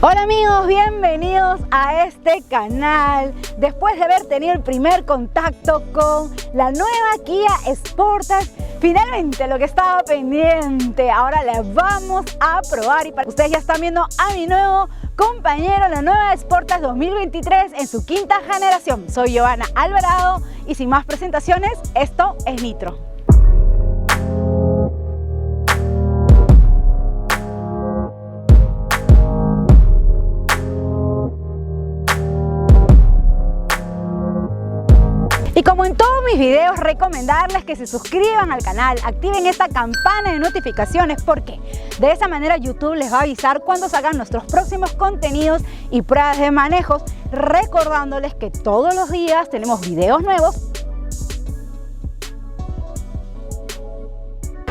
Hola amigos, bienvenidos a este canal. Después de haber tenido el primer contacto con la nueva Kia Sportage, finalmente lo que estaba pendiente, ahora la vamos a probar. Y para ustedes ya están viendo a mi nuevo compañero, la nueva Sportage 2023 en su quinta generación. Soy Giovanna Alvarado y sin más presentaciones, esto es Nitro. Y como en todos mis videos, recomendarles que se suscriban al canal, activen esta campana de notificaciones porque de esa manera YouTube les va a avisar cuando salgan nuestros próximos contenidos y pruebas de manejos, recordándoles que todos los días tenemos videos nuevos.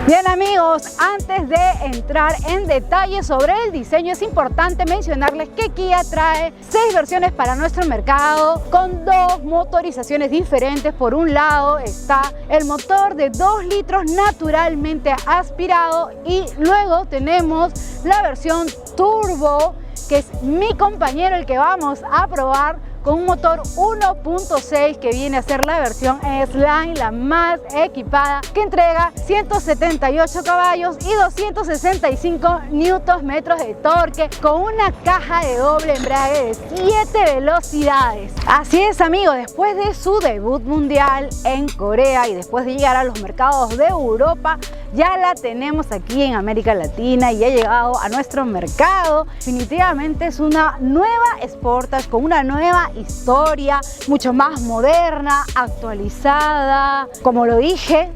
Bien amigos, antes de entrar en detalle sobre el diseño, es importante mencionarles que Kia trae 6 versiones para nuestro mercado con 2 motorizaciones diferentes. Por un lado está el motor de 2 litros naturalmente aspirado y luego tenemos la versión turbo, que es mi compañero, el que vamos a probar, con un motor 1.6 que viene a ser la versión S-Line, la más equipada, que entrega 178 caballos y 265 Nm de torque, con una caja de doble embrague de 7 velocidades. Así es amigos, después de su debut mundial en Corea y después de llegar a los mercados de Europa, ya la tenemos aquí en América Latina y ha llegado a nuestro mercado. Definitivamente es una nueva Sportage con una nueva historia, mucho más moderna, actualizada. Como lo dije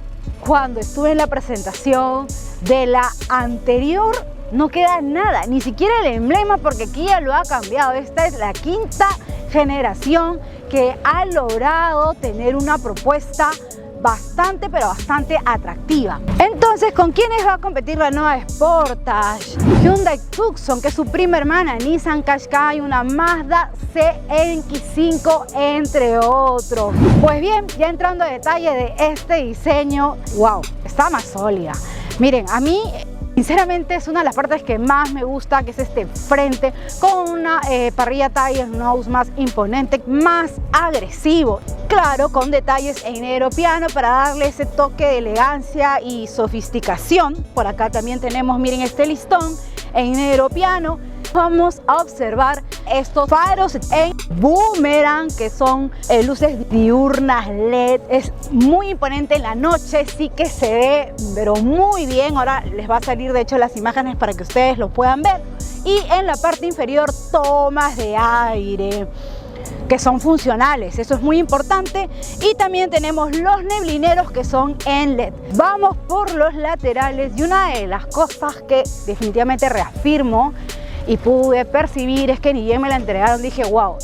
cuando estuve en la presentación de la anterior, no queda nada, ni siquiera el emblema, porque Kia lo ha cambiado. Esta es la quinta generación que ha logrado tener una propuesta bastante atractiva. Entonces, ¿con quiénes va a competir la nueva Sportage? Hyundai Tucson, que es su prima hermana, Nissan Qashqai, una Mazda CX-5, entre otros. Pues bien, ya entrando a detalle de este diseño, wow, está más sólida. Miren, a mí sinceramente es una de las partes que más me gusta, que es este frente con una parrilla Tires Nose más imponente, más agresivo. Claro, con detalles en negro piano para darle ese toque de elegancia y sofisticación. Por acá también tenemos, miren, este listón en negro piano. Vamos a observar estos faros en boomerang, que son luces diurnas LED. Es muy imponente en la noche, sí que se ve pero muy bien. Ahora les va a salir de hecho las imágenes para que ustedes lo puedan ver. Y en la parte inferior, tomas de aire que son funcionales, eso es muy importante. Y también tenemos los neblineros, que son en LED. Vamos por los laterales, y una de las cosas que definitivamente reafirmo y pude percibir es que ni bien me la entregaron dije wow,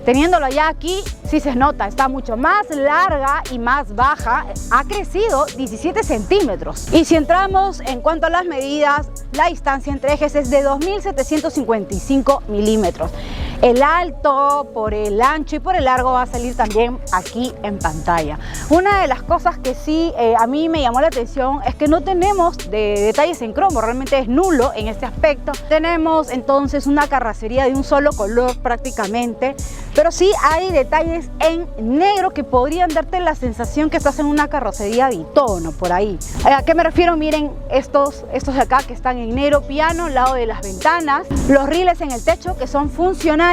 teniéndolo ya aquí sí se nota, está mucho más larga y más baja, ha crecido 17 centímetros. Y si entramos en cuanto a las medidas, la distancia entre ejes es de 2755 milímetros. El alto por el ancho y por el largo va a salir también aquí en pantalla. Una de las cosas que sí a mí me llamó la atención es que no tenemos detalles en cromo, realmente es nulo en este aspecto. Tenemos entonces una carrocería de un solo color prácticamente, pero sí hay detalles en negro que podrían darte la sensación que estás en una carrocería bitono por ahí. ¿A qué me refiero? Miren estos de acá que están en negro piano al lado de las ventanas, los rieles en el techo que son funcionales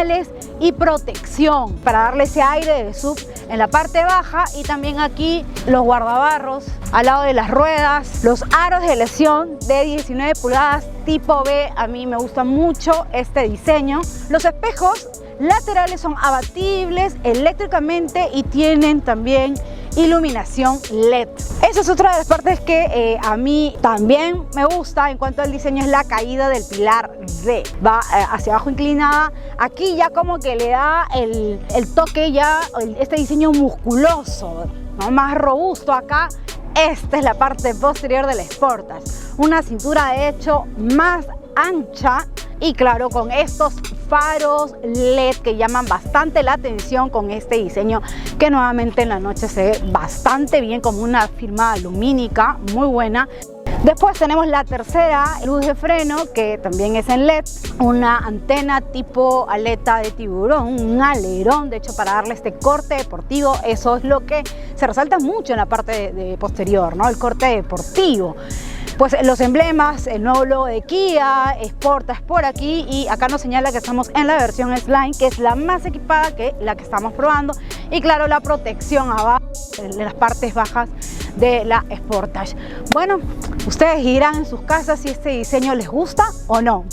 y protección para darle ese aire de sub en la parte baja, y también aquí los guardabarros al lado de las ruedas, los aros de lesión de 19 pulgadas tipo B. A mí me gusta mucho este diseño. Los espejos laterales son abatibles eléctricamente y tienen también iluminación LED. Esa es otra de las partes que a mí también me gusta en cuanto al diseño, es la caída del pilar D. Va hacia abajo inclinada. Aquí ya como que le da el toque, ya este diseño musculoso, ¿no? Más robusto acá. Esta es la parte posterior del Sportage. Una cintura de hecho más ancha y claro, con estos faros LED que llaman bastante la atención, con este diseño que nuevamente en la noche se ve bastante bien, como una firma lumínica muy buena. Después tenemos la tercera luz de freno, que también es en LED, una antena tipo aleta de tiburón, un alerón, de hecho, para darle este corte deportivo. Eso es lo que se resalta mucho en la parte de posterior, ¿no? El corte deportivo. Pues los emblemas, el nuevo logo de Kia, Sportage por aquí, y acá nos señala que estamos en la versión Slime, que es la más equipada, que la que estamos probando, y claro, la protección abajo, en las partes bajas de la Sportage. Bueno, ustedes dirán en sus casas si este diseño les gusta o no.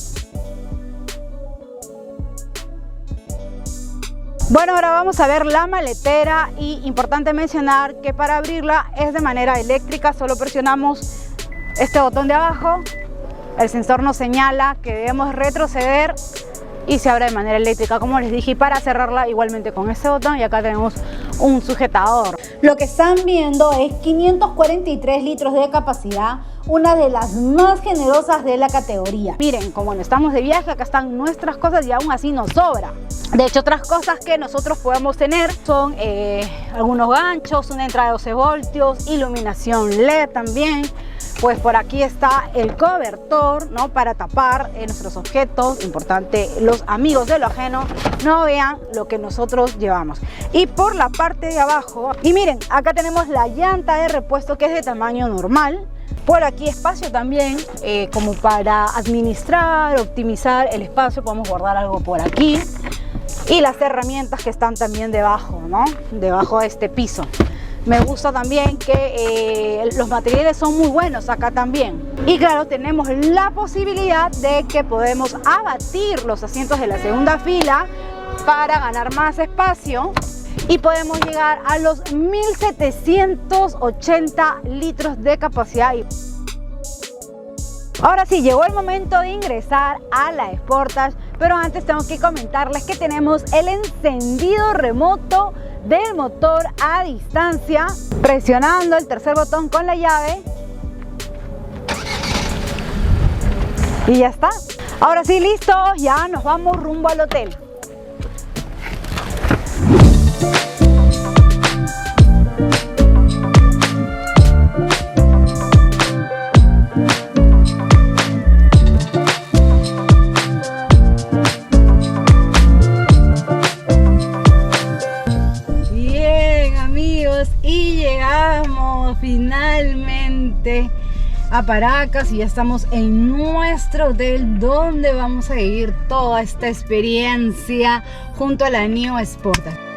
Bueno, ahora vamos a ver la maletera, y importante mencionar que para abrirla es de manera eléctrica. Solo presionamos este botón de abajo, el sensor nos señala que debemos retroceder y se abre de manera eléctrica, como les dije. Y para cerrarla igualmente con este botón, y acá tenemos un sujetador. Lo que están viendo es 543 litros de capacidad, una de las más generosas de la categoría. Miren, como no estamos de viaje, acá están nuestras cosas y aún así nos sobra. De hecho, otras cosas que nosotros podemos tener son algunos ganchos, una entrada de 12 voltios, iluminación LED también. Pues por aquí está el cobertor, ¿no? Para tapar nuestros objetos. Importante, los amigos de lo ajeno no vean lo que nosotros llevamos. Y por la parte de abajo, y miren, acá tenemos la llanta de repuesto, que es de tamaño normal. Por aquí espacio también, como para administrar, optimizar el espacio. Podemos guardar algo por aquí. Y las herramientas que están también debajo, ¿no? Debajo de este piso. Me gusta también que los materiales son muy buenos acá también. Y claro, tenemos la posibilidad de que podemos abatir los asientos de la segunda fila para ganar más espacio. Y podemos llegar a los 1780 litros de capacidad. Ahora sí, llegó el momento de ingresar a la Sportage, pero antes tengo que comentarles que tenemos el encendido remoto del motor a distancia, presionando el tercer botón con la llave y ya está. Ahora sí, listo, ya nos vamos rumbo al hotel. Y llegamos finalmente a Paracas y ya estamos en nuestro hotel, donde vamos a vivir toda esta experiencia junto a la NIO Sportage.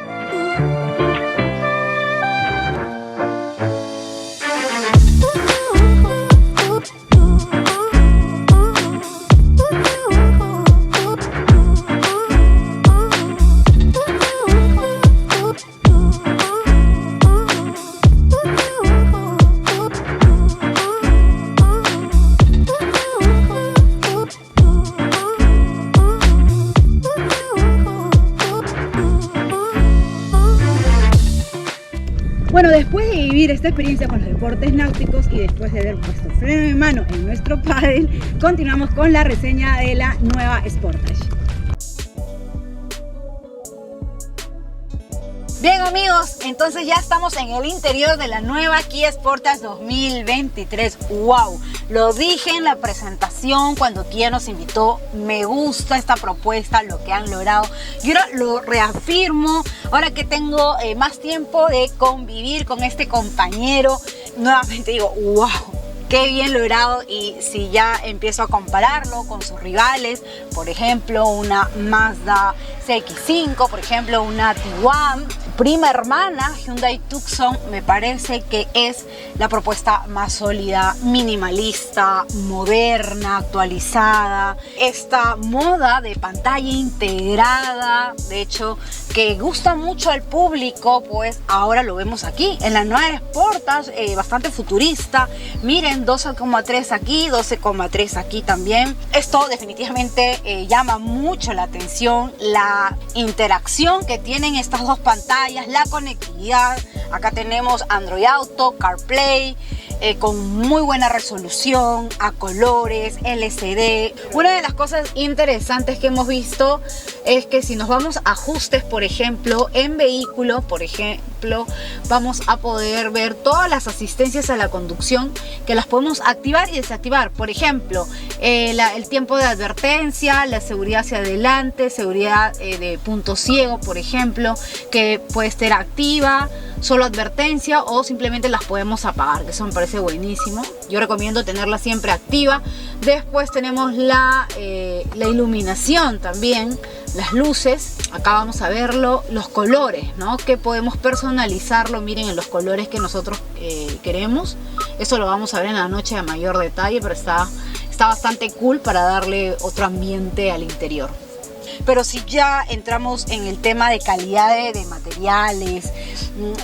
Bueno, después de vivir esta experiencia con los deportes náuticos y después de haber puesto freno de mano en nuestro paddle, continuamos con la reseña de la nueva Sportage. Bien amigos, entonces ya estamos en el interior de la nueva Kia Sportage 2023. ¡Wow! Lo dije en la presentación cuando Kia nos invitó, me gusta esta propuesta, lo que han logrado. Y ahora lo reafirmo, ahora que tengo más tiempo de convivir con este compañero, nuevamente digo, ¡wow! Qué bien logrado. Y si ya empiezo a compararlo con sus rivales, por ejemplo una Mazda CX-5, por ejemplo una Tiguan, prima hermana Hyundai Tucson, me parece que es la propuesta más sólida, minimalista, moderna, actualizada. Esta moda de pantalla integrada, de hecho, que gusta mucho al público, pues ahora lo vemos aquí en la nueva Sportage, bastante futurista. Miren, 12,3 aquí, 12,3 aquí también. Esto definitivamente llama mucho la atención, la interacción que tienen estas dos pantallas, la conectividad. Acá tenemos Android Auto, CarPlay, con muy buena resolución, a colores, LCD. Una de las cosas interesantes que hemos visto es que si nos vamos a ajustes, por ejemplo, en vehículo, por ejemplo, ejemplo, vamos a poder ver todas las asistencias a la conducción que las podemos activar y desactivar. Por ejemplo, el tiempo de advertencia, la seguridad hacia adelante, seguridad de punto ciego, por ejemplo, que puede estar activa, solo advertencia, o simplemente las podemos apagar, que eso me parece buenísimo. Yo recomiendo tenerla siempre activa. Después tenemos la iluminación también, las luces. Acá vamos a verlo, los colores, ¿no? Que podemos personalizarlo, miren, en los colores que nosotros queremos. Eso lo vamos a ver en la noche a mayor detalle, pero está bastante cool para darle otro ambiente al interior. Pero si ya entramos en el tema de calidad de materiales,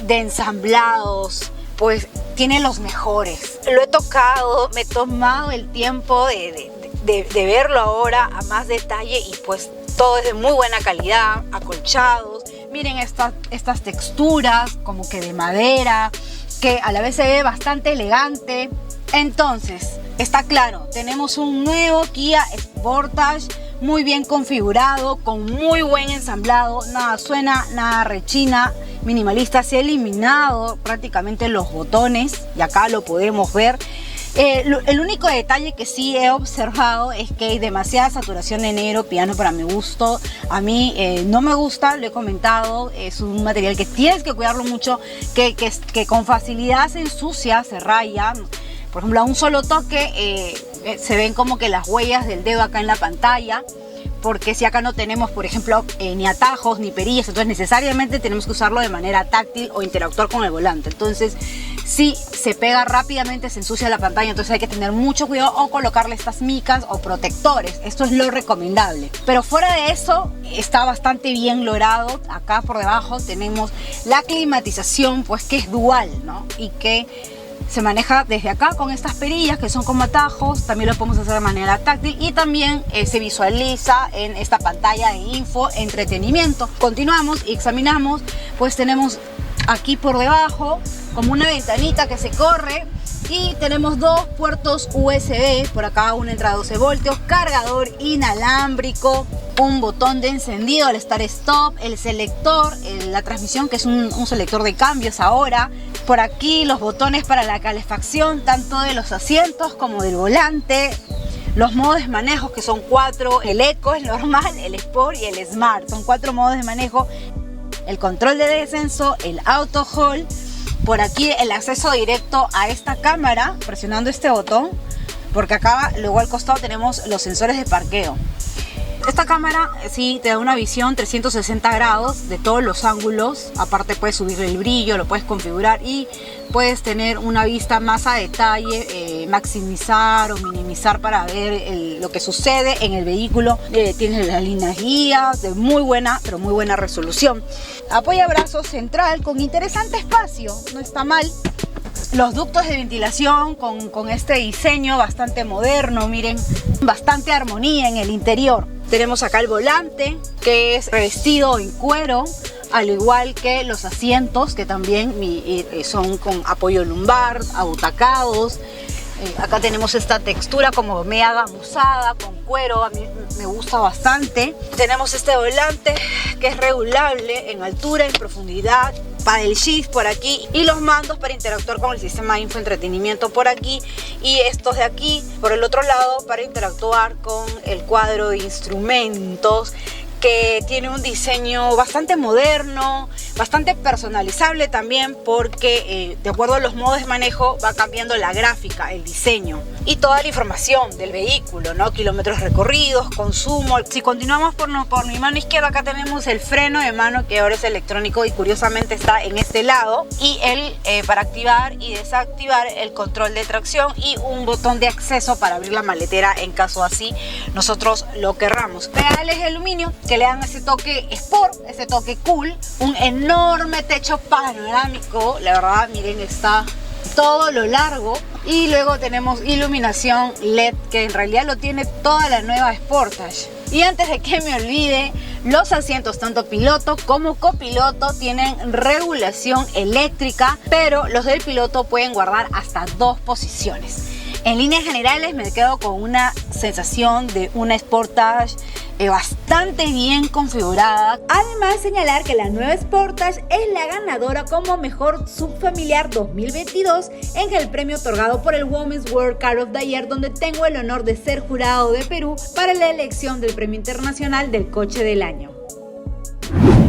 de ensamblados, pues tiene los mejores. Lo he tocado, me he tomado el tiempo de verlo ahora a más detalle, y pues todo es de muy buena calidad, acolchados. Miren estas texturas como que de madera, que a la vez se ve bastante elegante. Entonces, está claro, tenemos un nuevo Kia Sportage muy bien configurado, con muy buen ensamblado, nada suena, nada rechina, minimalista. Se ha eliminado prácticamente los botones y acá lo podemos ver. El único detalle que sí he observado es que hay demasiada saturación de negro piano para mi gusto. A mí no me gusta, lo he comentado, es un material que tienes que cuidarlo mucho, que con facilidad se ensucia, se raya. Por ejemplo, a un solo toque se ven como que las huellas del dedo acá en la pantalla, porque si acá no tenemos, por ejemplo, ni atajos ni perillas, entonces necesariamente tenemos que usarlo de manera táctil o interactuar con el volante. Entonces, si se pega rápidamente, se ensucia la pantalla, entonces hay que tener mucho cuidado o colocarle estas micas o protectores. Esto es lo recomendable. Pero fuera de eso, está bastante bien logrado. Acá por debajo tenemos la climatización, pues que es dual, ¿no? Y que se maneja desde acá con estas perillas que son como atajos. También lo podemos hacer de manera táctil y también se visualiza en esta pantalla de info, entretenimiento. Continuamos y examinamos, pues tenemos aquí por debajo como una ventanita que se corre, y tenemos dos puertos USB, por acá una entrada 12 voltios, cargador inalámbrico, un botón de encendido, el start stop, el selector, la transmisión, que es un selector de cambios ahora. Por aquí los botones para la calefacción, tanto de los asientos como del volante. Los modos de manejo, que son 4, el Eco, el normal, el Sport y el Smart. Son 4 modos de manejo. El control de descenso, el Auto Hold. Por aquí el acceso directo a esta cámara, presionando este botón, porque acá luego al costado tenemos los sensores de parqueo. Esta cámara sí te da una visión 360 grados de todos los ángulos. Aparte puedes subirle el brillo, lo puedes configurar y puedes tener una vista más a detalle, maximizar o minimizar para ver lo que sucede en el vehículo. Tienes las líneas guías de muy buena, pero muy buena resolución. Apoyabrazos central con interesante espacio, no está mal. Los ductos de ventilación con este diseño bastante moderno, miren, bastante armonía en el interior. Tenemos acá el volante, que es revestido en cuero, al igual que los asientos, que también son con apoyo lumbar, abutacados. Acá tenemos esta textura como media gamuzada, con cuero, a mí me gusta bastante. Tenemos este volante que es regulable en altura, en profundidad, para el shift por aquí, y los mandos para interactuar con el sistema de infoentretenimiento por aquí, y estos de aquí por el otro lado para interactuar con el cuadro de instrumentos, que tiene un diseño bastante moderno, bastante personalizable también, porque de acuerdo a los modos de manejo va cambiando la gráfica, el diseño y toda la información del vehículo, ¿no? Kilómetros recorridos, consumo. Si continuamos por mi mano izquierda, acá tenemos el freno de mano, que ahora es electrónico y curiosamente está en este lado, y para activar y desactivar el control de tracción, y un botón de acceso para abrir la maletera en caso así nosotros lo querramos. Pedales de aluminio que le dan ese toque sport, ese toque cool. Un enorme techo panorámico, la verdad, miren, está todo lo largo. Y luego tenemos iluminación LED, que en realidad lo tiene toda la nueva Sportage. Y antes de que me olvide, los asientos tanto piloto como copiloto tienen regulación eléctrica, pero los del piloto pueden guardar hasta 2 posiciones. En líneas generales me quedo con una sensación de una Sportage bastante bien configurada. Además, señalar que la nueva Sportage es la ganadora como mejor subfamiliar 2022 en el premio otorgado por el Women's World Car of the Year, donde tengo el honor de ser jurado de Perú para la elección del Premio Internacional del Coche del Año.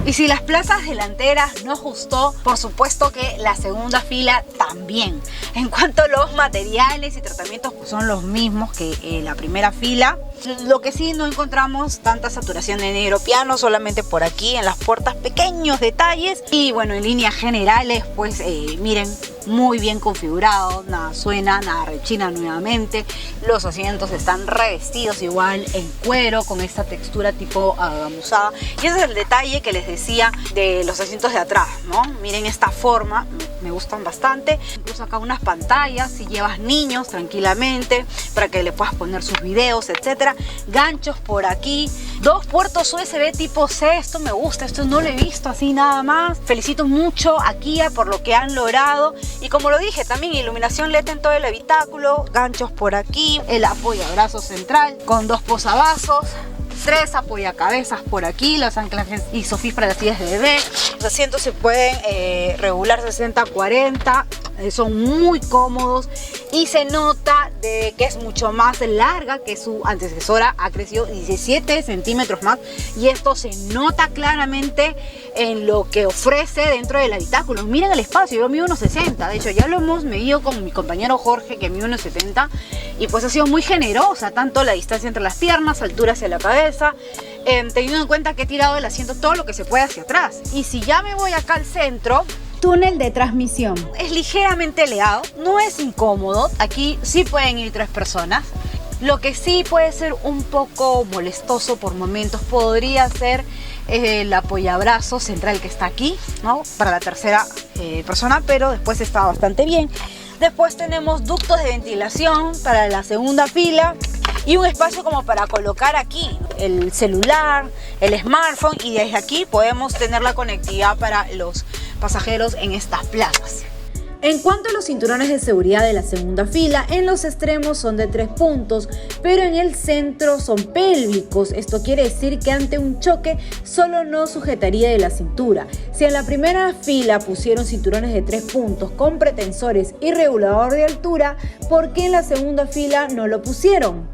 Y si las plazas delanteras nos gustó, por supuesto que la segunda fila también. En cuanto a los materiales y tratamientos, pues son los mismos que la primera fila. Lo que sí no encontramos tanta saturación de negro piano, solamente por aquí en las puertas pequeños detalles. Y bueno, en líneas generales, pues miren, muy bien configurado, nada suena, nada rechina nuevamente. Los asientos están revestidos igual en cuero con esta textura tipo agamuzada. Y ese es el detalle que les decía de los asientos de atrás, ¿no? Miren esta forma, me gustan bastante. Incluso acá unas pantallas si llevas niños tranquilamente para que le puedas poner sus videos, etcétera. Ganchos por aquí, 2 puertos USB tipo C, esto me gusta, esto no lo he visto así nada más. Felicito mucho a Kia por lo que han logrado. Y como lo dije, también iluminación LED en todo el habitáculo, ganchos por aquí, el apoyabrazos central con 2 posavasos, 3 apoyacabezas por aquí, los anclajes Isofix para las sillas de bebé. Los asientos se pueden regular 60-40, son muy cómodos y se nota de que es mucho más larga que su antecesora, ha crecido 17 centímetros más y esto se nota claramente en lo que ofrece dentro del habitáculo. Miren el espacio, yo mido 1,60, de hecho ya lo hemos medido con mi compañero Jorge que mide 1,70 y pues ha sido muy generosa, tanto la distancia entre las piernas, altura hacia la cabeza, teniendo en cuenta que he tirado el asiento todo lo que se puede hacia atrás. Y si ya me voy acá al centro, túnel de transmisión. Es ligeramente elevado, no es incómodo, aquí sí pueden ir 3 personas. Lo que sí puede ser un poco molestoso por momentos podría ser el apoyabrazo central que está aquí, ¿no? Para la tercera persona, pero después está bastante bien. Después tenemos ductos de ventilación para la segunda fila y un espacio como para colocar aquí el celular, el smartphone, y desde aquí podemos tener la conectividad para los pasajeros en estas plazas. En cuanto a los cinturones de seguridad de la segunda fila, en los extremos son de 3 puntos, pero en el centro son pélvicos. Esto quiere decir que ante un choque solo no sujetaría de la cintura. Si en la primera fila pusieron cinturones de 3 puntos con pretensores y regulador de altura, ¿por qué en la segunda fila no lo pusieron?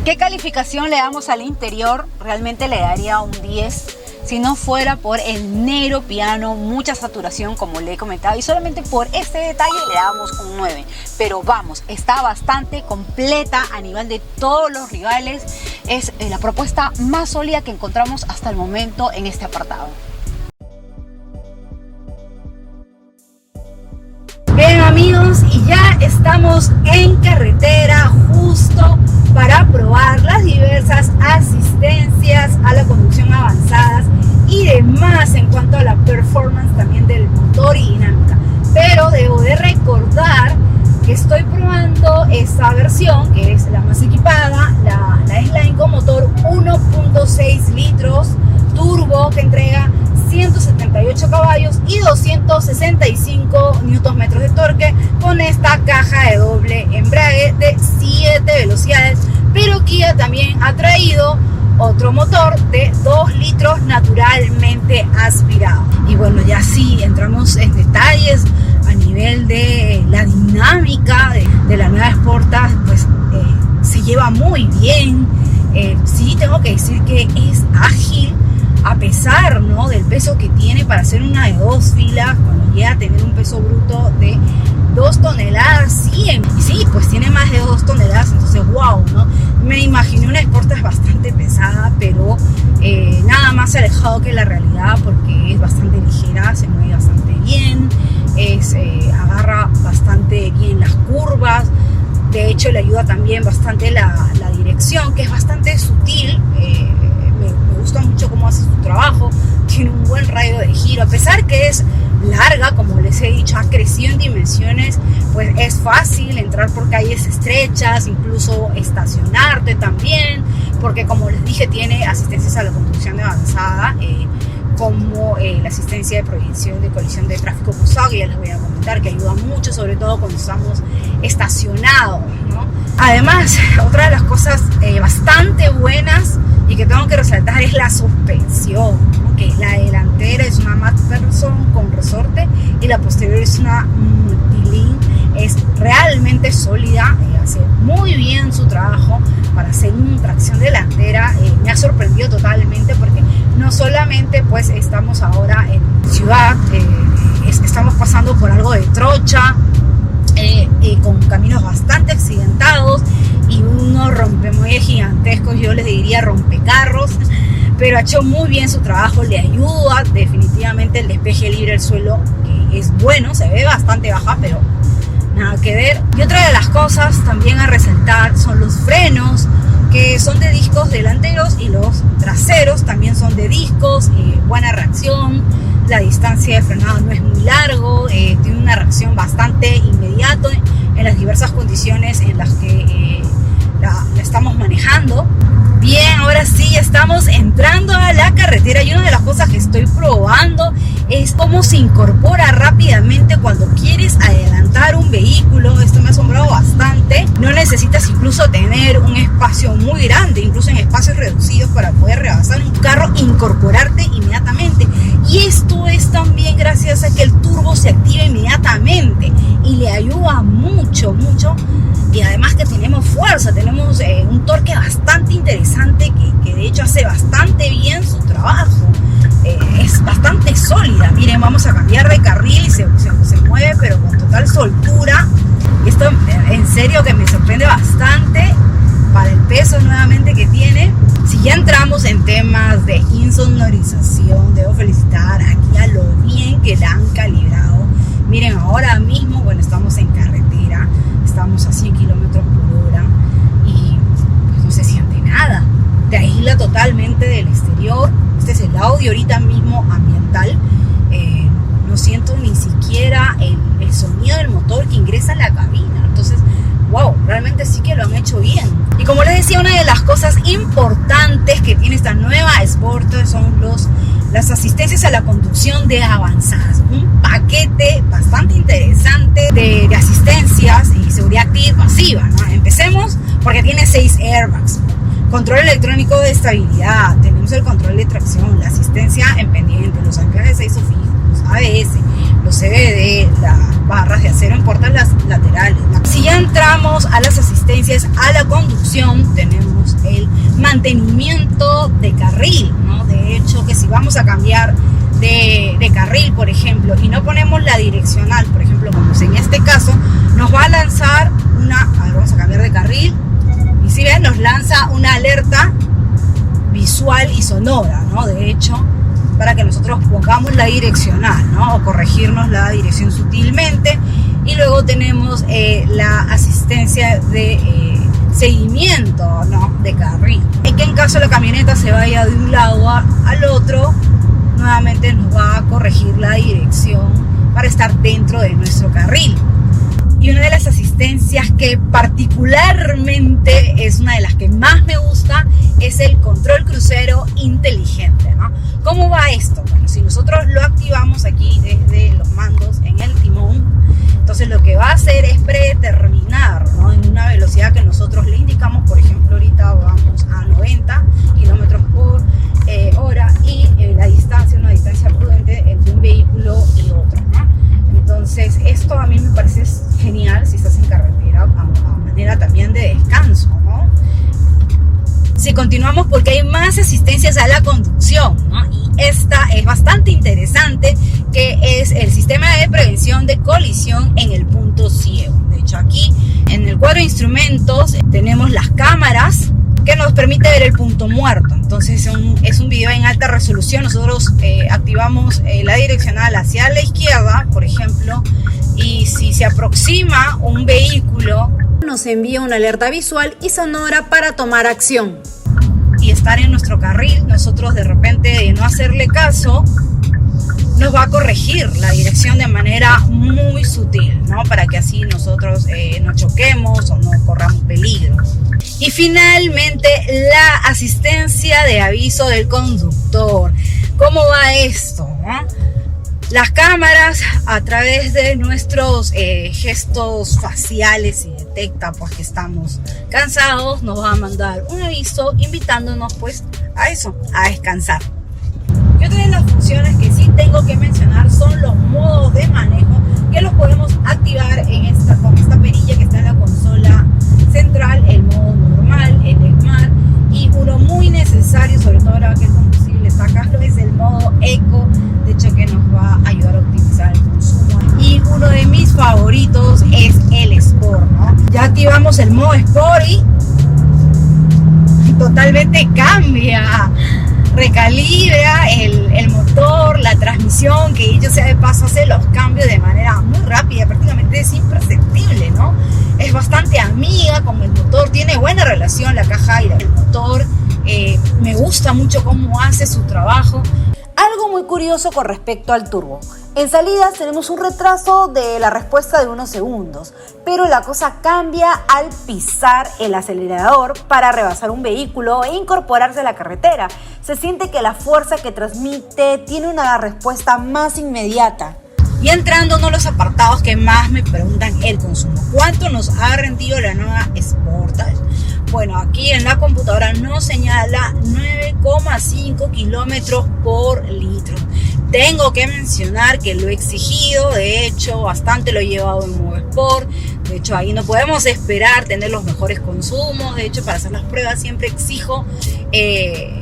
¿Qué calificación le damos al interior? Realmente le daría un 10. Si no fuera por el negro piano, mucha saturación como le he comentado, y solamente por este detalle le damos un 9. Pero vamos, está bastante completa a nivel de todos los rivales. Es la propuesta más sólida que encontramos hasta el momento en este apartado. Bien amigos, y ya estamos en carretera justo para probar las diversas asistencias a la conducción avanzadas y demás en cuanto a la performance también del motor y dinámica. Pero debo de recordar que estoy probando esta versión, que es la más equipada, la S-Line con motor 1.6 litros turbo que entrega 178 caballos y 265 Nm de torque con esta caja de doble embrague de 7 velocidades, pero Kia también ha traído otro motor de 2 litros naturalmente aspirado. Y bueno, ya sí entramos en detalles a nivel de la dinámica de la nueva Sportage, pues se lleva muy bien. Sí tengo que decir que es ágil, a pesar, ¿no?, del peso que tiene para hacer una de 2 filas, cuando llega a tener un peso bruto de 2 toneladas 100. Y sí, pues tiene más de 2 toneladas, entonces wow, ¿no? Me imaginé una Sportage bastante pesada, pero nada más alejado que la realidad, porque es bastante ligera, se mueve bastante bien, agarra bastante bien las curvas. De hecho, le ayuda también bastante la dirección, que es bastante sutil. Me gusta mucho cómo hace su trabajo, tiene un buen radio de giro, a pesar que es larga, como les he dicho, ha crecido en dimensiones, pues es fácil entrar por calles estrechas, incluso estacionarte también, porque como les dije, tiene asistencias a la conducción avanzada, como la asistencia de prevención de colisión de tráfico cruzado, que ya les voy a comentar, que ayuda mucho, sobre todo cuando estamos estacionados, ¿no? Además, otra de las cosas bastante buenas y que tengo que es una Multilink, es realmente sólida, hace muy bien su trabajo para hacer una tracción delantera. Me ha sorprendido totalmente porque no solamente pues estamos ahora en ciudad, estamos pasando por algo de trocha, con caminos bastante accidentados y unos rompemuelles gigantescos, yo les diría rompecarros, pero ha hecho muy bien su trabajo, le ayuda definitivamente el despeje libre del suelo, que es bueno, se ve bastante baja, pero nada que ver. Y otra de las cosas también a resaltar son los frenos, que son de discos delanteros y los traseros también son de discos, buena reacción, la distancia de frenado no es muy largo, tiene una reacción bastante inmediata en las diversas condiciones en las que la estamos manejando. Bien, ahora sí estamos entrando a la carretera y una de las cosas que estoy probando es cómo se incorpora rápidamente cuando quieres adelantar un vehículo. Esto me ha asombrado bastante. No necesitas incluso tener un espacio muy grande, incluso en espacios reducidos, para poder rebasar un carro, incorporarte inmediatamente. Y esto es también gracias a que el turbo se activa inmediatamente y le ayuda mucho. Y además que tenemos fuerza, tenemos un torque bastante interesante que de hecho hace bastante bien su trabajo. Es bastante sólida. Miren, vamos a cambiar de carril y se mueve pero con total soltura. Esto en serio que me sorprende bastante para el peso nuevamente que tiene. Si ya entramos en temas de insonorización, debo felicitar aquí a lo bien que la han calibrado. Miren, ahora mismo, bueno, estamos en carretera, estamos a 100 kilómetros por hora y pues no se siente nada. Te aísla totalmente del exterior. Este es el audio ahorita mismo ambiental. No siento ni siquiera el sonido del motor que ingresa a la cabina. Entonces, wow, realmente sí que lo han hecho bien. Y como les decía, una de las cosas importantes que tiene esta nueva Sporter son las asistencias a la conducción de avanzadas. Un paquete bastante interesante de asistencias y seguridad activa y pasiva, ¿no? Empecemos porque tiene 6 airbags. Control electrónico de estabilidad, tenemos el control de tracción, la asistencia en pendiente, los anclajes de 6 o fijos, los ABS, los CVD, las barras de acero en puertas laterales. Si ya entramos a las asistencias a la conducción, tenemos el mantenimiento de carril, ¿no? De hecho, que si vamos a cambiar de carril, por ejemplo, y no ponemos la direccional, por ejemplo, como en este caso, nos va a lanzar vamos a cambiar de carril. Y si ven, nos lanza una alerta visual y sonora, ¿no? De hecho, para que nosotros pongamos la direccional, ¿no? O corregirnos la dirección sutilmente. Y luego tenemos la asistencia de seguimiento, ¿no? De carril. Y que en caso la camioneta se vaya de un lado al otro, nuevamente nos va a corregir la dirección para estar dentro de nuestro carril. Y una de las asistencias que particularmente es una de las que más me gusta es el control crucero inteligente, ¿no? ¿Cómo va esto? Bueno, si nosotros lo activamos aquí desde los mandos en el timón, entonces lo que va a hacer es predeterminar, ¿no? En una velocidad que nosotros le indicamos. Por ejemplo, ahorita vamos a 90 kilómetros por hora y la distancia, una distancia prudente entre un vehículo y otro, ¿no? Entonces esto a mí me parece genial si estás en carretera, a manera también de descanso, ¿no? Si continuamos, porque hay más asistencias a la conducción, ¿no? Y esta es bastante interesante, que es el sistema de prevención de colisión en el punto ciego. De hecho, aquí en el cuadro de instrumentos tenemos las cámaras que nos permite ver el punto muerto. Entonces es un video en alta resolución. Nosotros activamos la direccional hacia la izquierda, por ejemplo, y si se aproxima un vehículo, nos envía una alerta visual y sonora para tomar acción y estar en nuestro carril. Nosotros, de repente, de no hacerle caso, nos va a corregir la dirección de manera muy sutil, ¿no? Para que así nosotros no choquemos o no corramos peligro. Y finalmente, la asistencia de aviso del conductor. ¿Cómo va esto, no? Las cámaras, a través de nuestros gestos faciales, si detecta pues que estamos cansados, nos va a mandar un aviso invitándonos pues a eso, a descansar. Y otra de las funciones que sí tengo que mencionar son los modos de manejo que los podemos activar con esta perilla que está en la consola central, el modo normal, el Smart, y uno muy necesario, sobre todo ahora que el combustible está caro, es el modo Eco, de hecho que nos va a ayudar a optimizar el consumo. Y uno de mis favoritos es el Sport, ¿no? Ya activamos el modo Sport y totalmente cambia, recalibra el motor, la transmisión, que ello sea de paso hace los cambios de manera muy rápida, prácticamente es imperceptible, ¿no? Es bastante amiga con el motor, tiene buena relación la caja y el motor, me gusta mucho cómo hace su trabajo. Algo muy curioso con respecto al turbo. En salidas tenemos un retraso de la respuesta de unos segundos, pero la cosa cambia al pisar el acelerador para rebasar un vehículo e incorporarse a la carretera. Se siente que la fuerza que transmite tiene una respuesta más inmediata. Y entrando en los apartados que más me preguntan, el consumo. ¿Cuánto nos ha rendido la nueva Sportage? Bueno, aquí en la computadora nos señala 9,5 kilómetros por litro. Tengo que mencionar que lo he exigido, de hecho bastante lo he llevado en modo Sport. De hecho ahí no podemos esperar tener los mejores consumos. De hecho, para hacer las pruebas siempre exijo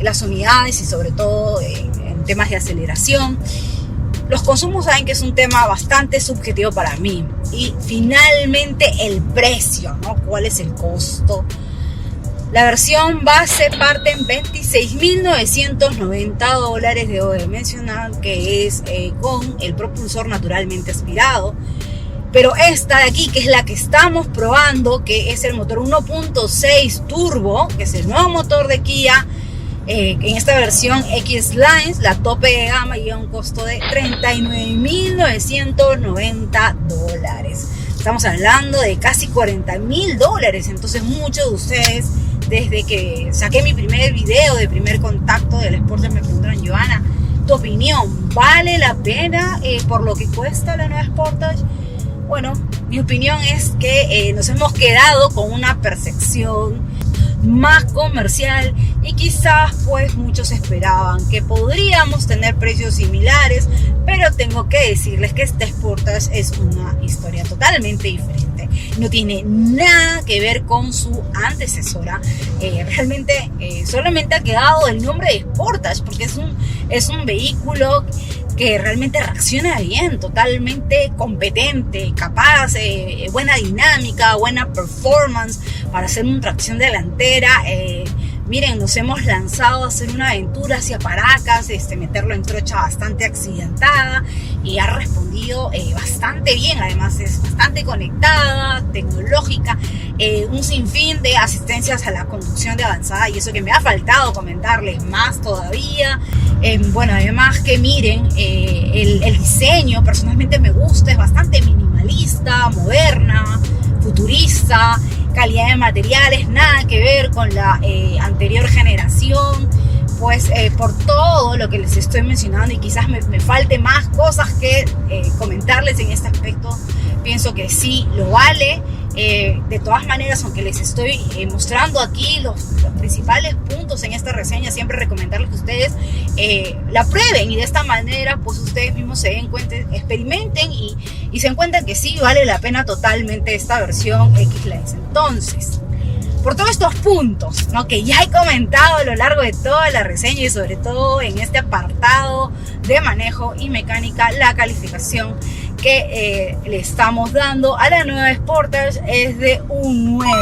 las unidades y sobre todo en temas de aceleración. Los consumos saben que es un tema bastante subjetivo para mí. Y finalmente el precio, ¿no? ¿Cuál es el costo? La versión base parte en $26.990. Debo de mencionar que es con el propulsor naturalmente aspirado. Pero esta de aquí, que es la que estamos probando, que es el motor 1.6 turbo, que es el nuevo motor de Kia, en esta versión X-Line, la tope de gama, lleva un costo de $39.990. Estamos hablando de casi $40.000. Entonces muchos de ustedes, desde que saqué mi primer video de primer contacto del Sportage, me preguntaron: Joana, ¿tu opinión vale la pena por lo que cuesta la nueva Sportage? Bueno, mi opinión es que nos hemos quedado con una percepción más comercial y quizás pues muchos esperaban que podríamos tener precios similares, pero tengo que decirles que este Sportage es una historia totalmente diferente. No tiene nada que ver con su antecesora. Realmente solamente ha quedado el nombre de Sportage porque es un vehículo que realmente reacciona bien, totalmente competente, capaz, buena dinámica, buena performance para hacer una tracción delantera. Miren, nos hemos lanzado a hacer una aventura hacia Paracas, meterlo en trocha bastante accidentada y ha respondido bastante bien. Además es bastante conectada, tecnológica, un sinfín de asistencias a la conducción de avanzada, y eso que me ha faltado comentarles más todavía. Bueno, además que miren, el diseño personalmente me gusta, es bastante minimalista, moderna, futurista, calidad de materiales, nada que ver con la anterior generación. Pues por todo lo que les estoy mencionando, y quizás me falte más cosas que comentarles en este aspecto, pienso que sí lo vale. De todas maneras, aunque les estoy mostrando aquí los principales puntos en esta reseña, siempre recomendarles que ustedes la prueben, y de esta manera pues ustedes mismos se den cuenta, experimenten y se den cuenta que sí vale la pena totalmente esta versión X-Line. Entonces, por todos estos puntos, ¿no?, que ya he comentado a lo largo de toda la reseña, y sobre todo en este apartado de manejo y mecánica, la calificación que le estamos dando a la nueva Sportage es de un 9.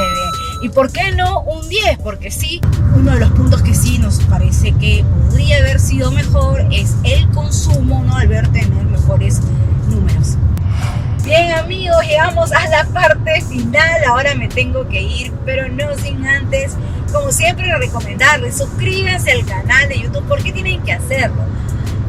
¿Y por qué no un 10? Porque sí, uno de los puntos que sí nos parece que podría haber sido mejor es el consumo, ¿no?, al ver tener mejores números. Bien amigos, llegamos a la parte final. Ahora me tengo que ir, pero no sin antes, como siempre, recomendarles: suscríbanse al canal de YouTube. ¿Por qué tienen que hacerlo?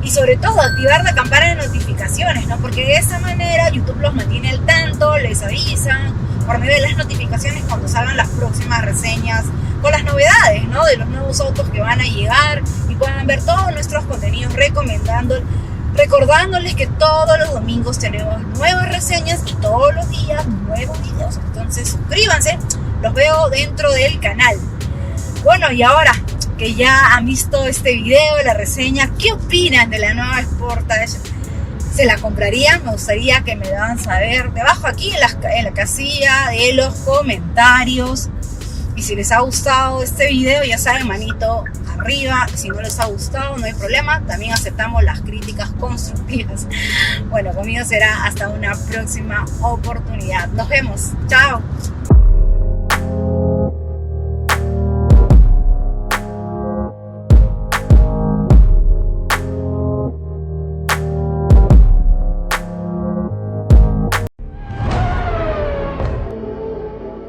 Y sobre todo activar la campana de notificaciones, ¿no? Porque de esa manera YouTube los mantiene al tanto, les avisan por medio de las notificaciones cuando salgan las próximas reseñas con las novedades, ¿no?, de los nuevos autos que van a llegar, y puedan ver todos nuestros contenidos, recordándoles que todos los domingos tenemos nuevas reseñas y todos los días nuevos videos. Entonces suscríbanse, los veo dentro del canal. Bueno, y ahora que ya han visto este video, la reseña, ¿qué opinan de la nueva Sportage? ¿Se la comprarían? Me gustaría que me lo hagan saber debajo aquí en la casilla de los comentarios. Y si les ha gustado este video, ya saben, manito arriba. Si no les ha gustado, no hay problema. También aceptamos las críticas constructivas. Bueno, conmigo será hasta una próxima oportunidad. Nos vemos. Chao.